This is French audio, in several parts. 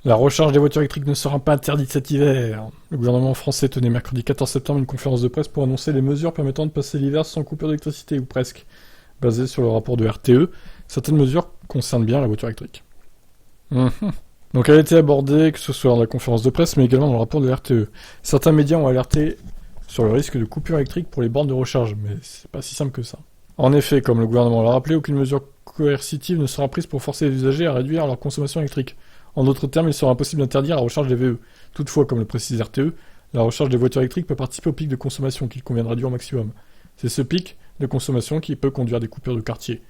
La recharge des voitures électriques ne sera pas interdite cet hiver. Le gouvernement français tenait mercredi 14 septembre une conférence de presse pour annoncer les mesures permettant de passer l'hiver sans coupure d'électricité, ou presque. Basé sur le rapport de RTE, certaines mesures concernent bien la voiture électrique. Donc elle a été abordée, que ce soit dans la conférence de presse, mais également dans le rapport de RTE. Certains médias ont alerté sur le risque de coupure électrique pour les bornes de recharge, mais c'est pas si simple que ça. En effet, comme le gouvernement l'a rappelé, aucune mesure coercitive ne sera prise pour forcer les usagers à réduire leur consommation électrique. En d'autres termes, il sera impossible d'interdire la recharge des VE. Toutefois, comme le précise RTE, la recharge des voitures électriques peut participer au pic de consommation qu'il convient de réduire au maximum. C'est ce pic de consommation qui peut conduire à des coupures de quartier,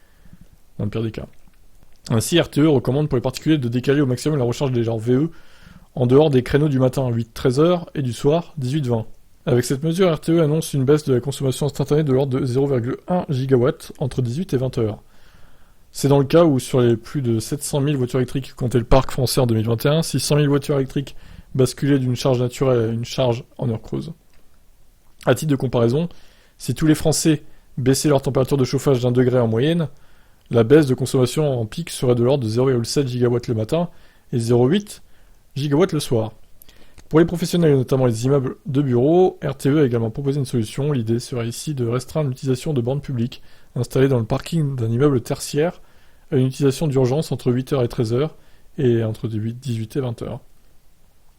dans le pire des cas. Ainsi, RTE recommande pour les particuliers de décaler au maximum la recharge des genres VE en dehors des créneaux du matin 8-13h et du soir 18-20. Avec cette mesure, RTE annonce une baisse de la consommation instantanée de l'ordre de 0,1 GW entre 18 et 20h. C'est dans le cas où sur les plus de 700 000 voitures électriques comptait le parc français en 2021, 600 000 voitures électriques basculaient d'une charge naturelle à une charge en heure creuse. À titre de comparaison, si tous les Français baissaient leur température de chauffage d'1 degré en moyenne, la baisse de consommation en pic serait de l'ordre de 0,7 GW le matin et 0,8 GW le soir. Pour les professionnels et notamment les immeubles de bureaux, RTE a également proposé une solution. L'idée serait ici de restreindre l'utilisation de bornes publiques installées dans le parking d'un immeuble tertiaire à une utilisation d'urgence entre 8h et 13h et entre 18 et 20h.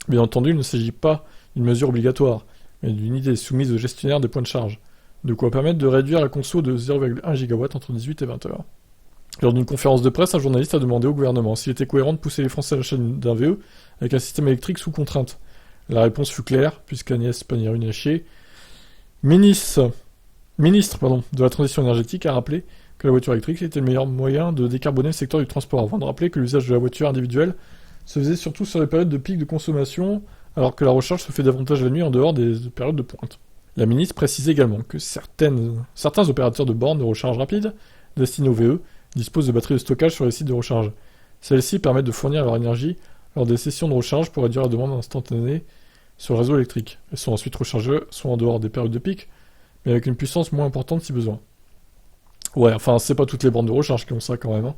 Bien entendu, il ne s'agit pas d'une mesure obligatoire, mais d'une idée soumise aux gestionnaires des points de charge, de quoi permettre de réduire la conso de 0,1 GW entre 18 et 20h. Lors d'une conférence de presse, un journaliste a demandé au gouvernement s'il était cohérent de pousser les Français à l'achat d'un VE avec un système électrique sous contrainte. La réponse fut claire, puisqu'Agnès Pannier-Runacher, ministre de la Transition énergétique, a rappelé que la voiture électrique était le meilleur moyen de décarboner le secteur du transport, avant de rappeler que l'usage de la voiture individuelle se faisait surtout sur les périodes de pic de consommation, alors que la recharge se fait davantage la nuit en dehors des périodes de pointe. La ministre précise également que certains opérateurs de bornes de recharge rapide, destinés aux VE, disposent de batteries de stockage sur les sites de recharge. Celles-ci permettent de fournir leur énergie lors des sessions de recharge pour réduire la demande instantanée sur le réseau électrique. Elles sont ensuite rechargées, soit en dehors des périodes de pic, mais avec une puissance moins importante si besoin. Ouais, enfin, c'est pas toutes les bornes de recharge qui ont ça quand même. Hein.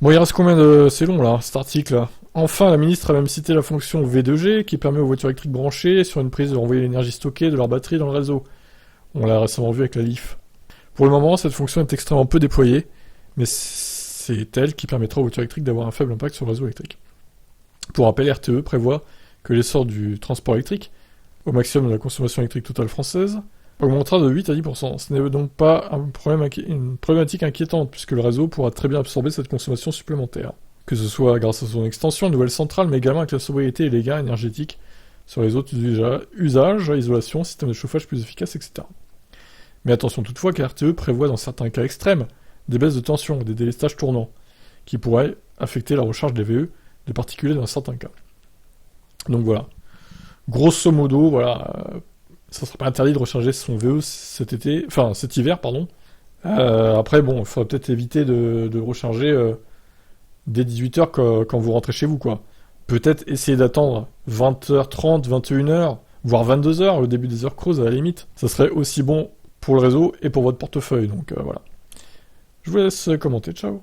Bon, il reste combien de... C'est long là, cet article là. Enfin, la ministre a même cité la fonction V2G qui permet aux voitures électriques branchées sur une prise de renvoyer l'énergie stockée de leur batterie dans le réseau. On l'a récemment vu avec la Leaf. Pour le moment, cette fonction est extrêmement peu déployée, mais c'est elle qui permettra aux voitures électriques d'avoir un faible impact sur le réseau électrique. Pour rappel, RTE prévoit que l'essor du transport électrique, au maximum de la consommation électrique totale française, augmentera de 8 à 10%. Ce n'est donc pas une problématique inquiétante, puisque le réseau pourra très bien absorber cette consommation supplémentaire. Que ce soit grâce à son extension, une nouvelle centrale, mais également avec la sobriété et les gains énergétiques sur les autres usages, isolation, système de chauffage plus efficace, etc. Mais attention toutefois car RTE prévoit dans certains cas extrêmes des baisses de tension, des délestages tournants, qui pourraient affecter la recharge des VE des particuliers dans certains cas. Donc voilà. Grosso modo, voilà, ça serait pas interdit de recharger son VE cet hiver, pardon. Après, bon, il faudrait peut-être éviter de recharger dès 18h quand vous rentrez chez vous, quoi. Peut-être essayer d'attendre 20h30, 21h, voire 22h, le début des heures creuses à la limite. Ça serait aussi bon pour le réseau et pour votre portefeuille, donc voilà. Je vous laisse commenter, ciao.